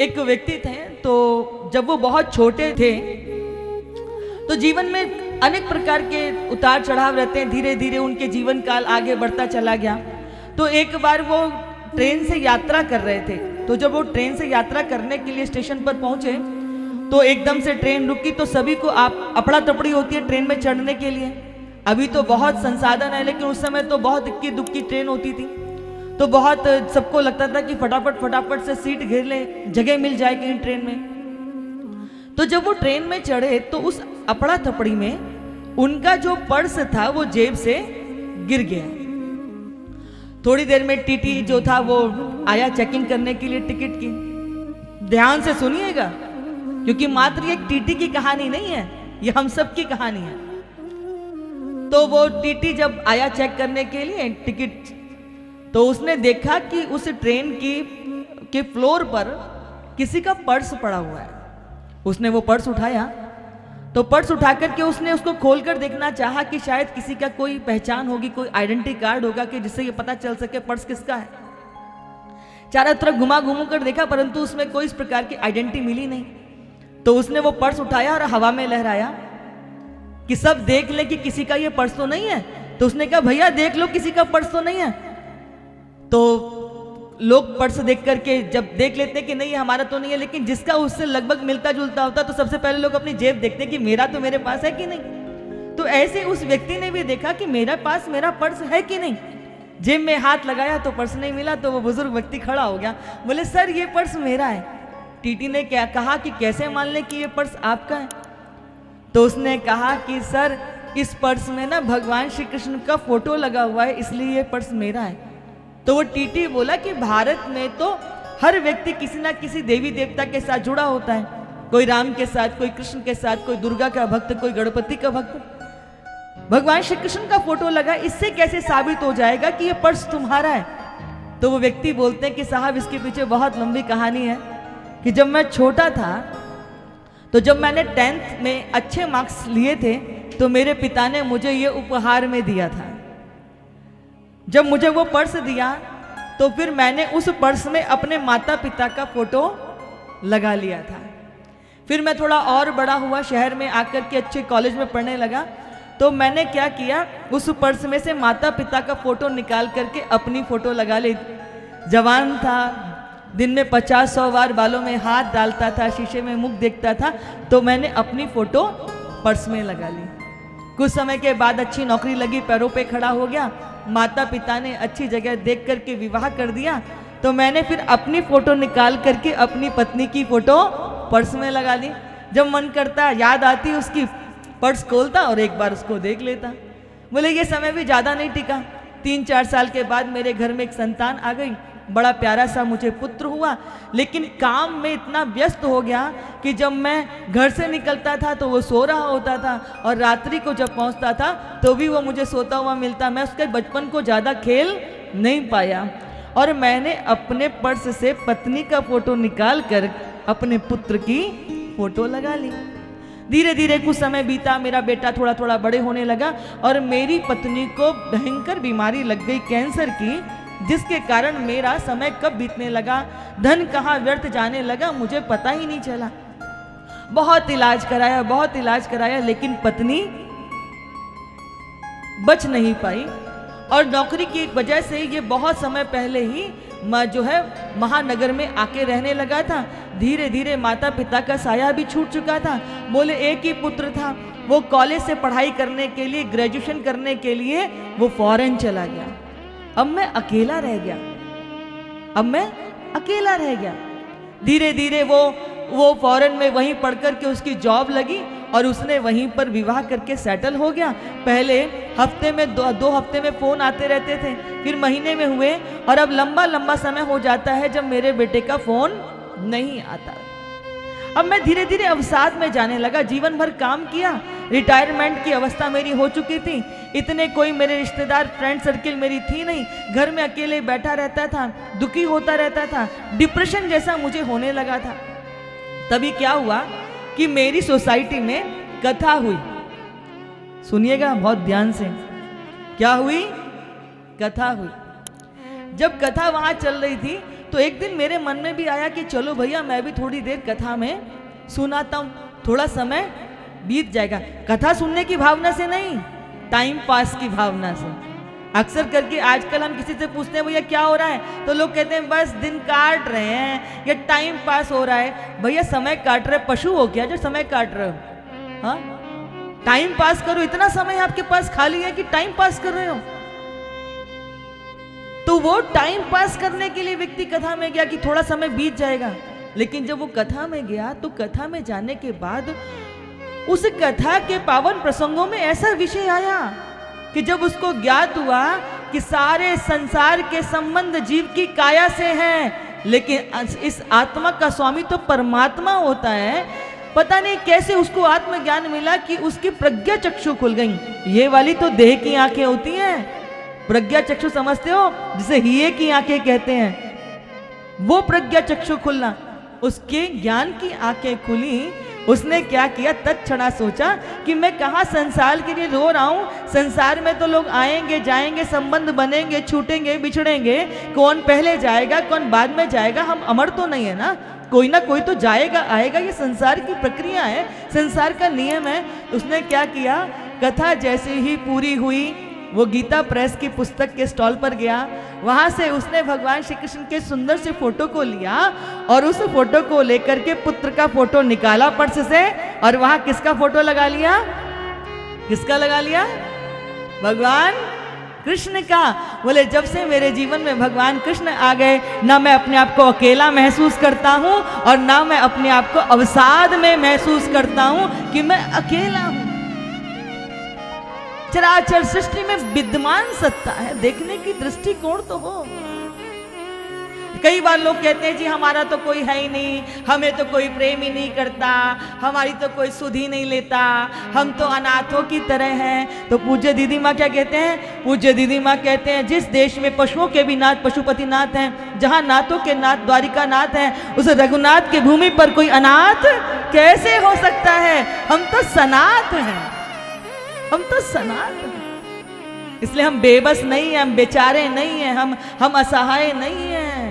एक व्यक्ति थे, तो जब वो बहुत छोटे थे तो जीवन में अनेक प्रकार के उतार चढ़ाव रहते हैं। धीरे धीरे उनके जीवन काल आगे बढ़ता चला गया। तो एक बार वो ट्रेन से यात्रा कर रहे थे, तो जब वो ट्रेन से यात्रा करने के लिए स्टेशन पर पहुंचे तो एकदम से ट्रेन रुकी। तो सभी को आप अफड़ा तफड़ी होती है ट्रेन में चढ़ने के लिए। अभी तो बहुत संसाधन है, लेकिन उस समय तो बहुत इक्की दुक्की ट्रेन होती थी। तो बहुत सबको लगता था कि फटाफट फटाफट से सीट घेर ले, जगह मिल जाए कहीं ट्रेन में। तो जब वो ट्रेन में चढ़े तो उस अफड़ा तफड़ी में उनका जो पर्स था वो जेब से गिर गया। थोड़ी देर में टीटी जो था वो आया चेकिंग करने के लिए टिकट की। ध्यान से सुनिएगा, क्योंकि मात्र ये टीटी की कहानी नहीं है, ये हम सब की कहानी है। तो वो टीटी जब आया चेक करने के लिए टिकट, तो उसने देखा कि उस ट्रेन के फ्लोर पर किसी का पर्स पड़ा हुआ है। उसने वो पर्स उठाया, तो पर्स उठा करके उसने उसको खोलकर देखना चाहा कि शायद किसी का कोई पहचान होगी, कोई आइडेंटिटी कार्ड होगा कि जिससे ये पता चल सके पर्स किसका है। चारों तरफ घुमा घुमा कर देखा, परंतु उसमें कोई इस प्रकार की आइडेंटिटी मिली नहीं। तो उसने वो पर्स उठाया और हवा में लहराया कि सब देख ले कि किसी का ये पर्स तो नहीं है। तो उसने कहा भैया देख लो किसी का पर्स तो नहीं है। तो लोग पर्स देख करके जब देख लेते हैं कि नहीं हमारा तो नहीं है, लेकिन जिसका उससे लगभग मिलता जुलता होता तो सबसे पहले लोग अपनी जेब देखते हैं कि मेरा तो मेरे पास है कि नहीं। तो ऐसे उस व्यक्ति ने भी देखा कि मेरा पास मेरा पर्स है कि नहीं। जेब में हाथ लगाया तो पर्स नहीं मिला। तो वो बुजुर्ग व्यक्ति खड़ा हो गया, बोले सर ये पर्स मेरा है। टीटी ने क्या कहा कि कैसे मान ले कि ये पर्स आपका है। तो उसने कहा कि सर इस पर्स में ना भगवान श्री कृष्ण का फोटो लगा हुआ है, इसलिए ये पर्स मेरा है। तो वो टीटी बोला कि भारत में तो हर व्यक्ति किसी ना किसी देवी देवता के साथ जुड़ा होता है, कोई राम के साथ, कोई कृष्ण के साथ, कोई दुर्गा का भक्त, कोई गणपति का भक्त। भगवान श्री कृष्ण का फोटो लगा, इससे कैसे साबित हो जाएगा कि ये पर्स तुम्हारा है। तो वो व्यक्ति बोलते हैं कि साहब इसके पीछे बहुत लंबी कहानी है कि जब मैं छोटा था, तो जब मैंने 10th में अच्छे मार्क्स लिए थे तो मेरे पिता ने मुझे ये उपहार में दिया था। जब मुझे वो पर्स दिया तो फिर मैंने उस पर्स में अपने माता पिता का फोटो लगा लिया था। फिर मैं थोड़ा और बड़ा हुआ, शहर में आकर के अच्छे कॉलेज में पढ़ने लगा। तो मैंने क्या किया, उस पर्स में से माता पिता का फोटो निकाल करके अपनी फोटो लगा ली। जवान था, दिन में 50-100 बार बालों में हाथ डालता था, शीशे में मुख देखता था, तो मैंने अपनी फोटो पर्स में लगा ली। कुछ समय के बाद अच्छी नौकरी लगी, पैरों पे खड़ा हो गया, माता पिता ने अच्छी जगह देख करके विवाह कर दिया। तो मैंने फिर अपनी फोटो निकाल करके अपनी पत्नी की फोटो पर्स में लगा ली। जब मन करता, याद आती, उसकी पर्स खोलता और एक बार उसको देख लेता। बोले ये समय भी ज़्यादा नहीं टिका। 3-4 साल के बाद मेरे घर में एक संतान आ गई, बड़ा प्यारा सा मुझे पुत्र हुआ। लेकिन काम में इतना व्यस्त हो गया कि जब मैं घर से निकलता था तो वो सो रहा होता था, और रात्रि को जब पहुंचता था तो भी वो मुझे सोता हुआ मिलता। मैं उसके बचपन को ज़्यादा खेल नहीं पाया, और मैंने अपने पर्स से पत्नी का फोटो निकाल कर अपने पुत्र की फोटो लगा ली। धीरे धीरे कुछ समय बीता, मेरा बेटा थोड़ा थोड़ा बड़े होने लगा, और मेरी पत्नी को भयंकर बीमारी लग गई, कैंसर की, जिसके कारण मेरा समय कब बीतने लगा, धन कहाँ व्यर्थ जाने लगा, मुझे पता ही नहीं चला। बहुत इलाज कराया, बहुत इलाज कराया, लेकिन पत्नी बच नहीं पाई। और नौकरी की वजह से ये बहुत समय पहले ही जो है महानगर में आके रहने लगा था। धीरे धीरे माता पिता का साया भी छूट चुका था। बोले एक ही पुत्र था, वो कॉलेज से पढ़ाई करने के लिए, ग्रेजुएशन करने के लिए वो फॉरेन चला गया। अब मैं अकेला रह गया, अब मैं अकेला रह गया। धीरे धीरे वो फॉरेन में वहीं पढ़कर के उसकी जॉब लगी, और उसने वहीं पर विवाह करके सेटल हो गया। पहले हफ्ते में दो हफ्ते में फ़ोन आते रहते थे, फिर महीने में हुए, और अब लंबा लंबा समय हो जाता है जब मेरे बेटे का फ़ोन नहीं आता। अब मैं धीरे धीरे अवसाद में जाने लगा। जीवन भर काम किया, रिटायरमेंट की अवस्था मेरी हो चुकी थी, इतने कोई मेरे रिश्तेदार, फ्रेंड सर्किल मेरी थी नहीं, घर में अकेले बैठा रहता था, दुखी होता रहता था, डिप्रेशन जैसा मुझे होने लगा था। तभी क्या हुआ कि मेरी सोसाइटी में कथा हुई। सुनिएगा बहुत ध्यान से, क्या हुई? कथा हुई। जब कथा वहां चल रही थी तो तो एक दिन मेरे मन में भी आया कि चलो भैया मैं भी थोड़ी देर कथा में सुनाता हूँ, थोड़ा समय बीत जाएगा। कथा सुनने की भावना से नहीं, टाइम पास की भावना से। अक्सर करके आजकल हम किसी से पूछते हैं भैया क्या हो रहा है, तो लोग कहते हैं बस दिन काट रहे हैं या टाइम पास हो रहा है। भैया समय काट रहे, पशु हो क्या जो समय काट रहे हो? हाँ, टाइम पास करो। इतना समय आपके पास खाली है कि टाइम पास कर रहे हो? तो वो टाइम पास करने के लिए व्यक्ति कथा में गया कि थोड़ा समय बीत जाएगा। लेकिन जब वो कथा में गया तो कथा में जाने के बाद उस कथा के पावन प्रसंगों में ऐसा विषय आया कि जब उसको ज्ञात हुआ कि सारे संसार के संबंध जीव की काया से हैं, लेकिन इस आत्मा का स्वामी तो परमात्मा होता है। पता नहीं कैसे उसको आत्मज्ञान मिला कि उसकी प्रज्ञा चक्षु खुल गई। ये वाली तो देह की आंखें होती हैं, प्रज्ञा चक्षु समझते हो, जिसे हिये की आंखें कहते हैं। वो प्रज्ञा चक्षु खुलना, उसके ज्ञान की आंखें खुली। उसने क्या किया, तत्क्षणा सोचा कि मैं कहाँ संसार के लिए रो रहा हूँ। संसार में तो लोग आएंगे जाएंगे, संबंध बनेंगे, छूटेंगे बिछड़ेंगे, कौन पहले जाएगा कौन बाद में जाएगा। हम अमर तो नहीं है ना, कोई ना कोई तो जाएगा आएगा। ये संसार की प्रक्रिया है, संसार का नियम है। उसने क्या किया, कथा जैसे ही पूरी हुई वो गीता प्रेस की पुस्तक के स्टॉल पर गया। वहां से उसने भगवान श्री कृष्ण के सुंदर से फोटो को लिया और उस फोटो को लेकर के पुत्र का फोटो निकाला पर्स से और वहां किसका फोटो लगा लिया? किसका लगा लिया? भगवान कृष्ण का। बोले जब से मेरे जीवन में भगवान कृष्ण आ गए, ना मैं अपने आप को अकेला महसूस करता हूं और ना मैं अपने आप को अवसाद में महसूस करता हूं कि मैं अकेला हूं। चराचर सृष्टि में विद्यमान सत्ता है, देखने की दृष्टिकोण तो हो। कई बार लोग कहते हैं जी हमारा तो कोई है ही नहीं, हमें तो कोई प्रेम ही नहीं करता, हमारी तो कोई सुध ही नहीं लेता, हम तो अनाथों की तरह हैं। तो पूज्य दीदी माँ क्या कहते हैं? पूज्य दीदी माँ कहते हैं जिस देश में पशुओं के भी नाथ पशुपति नाथ हैं, जहाँ नाथों के नाथ द्वारिका नाथ हैं, उस रघुनाथ की भूमि पर कोई अनाथ कैसे हो सकता है? हम तो सनाथ हैं, हम तो सनाथ हैं। इसलिए हम बेबस नहीं हैं, हम बेचारे नहीं हैं, हम असहाय नहीं हैं।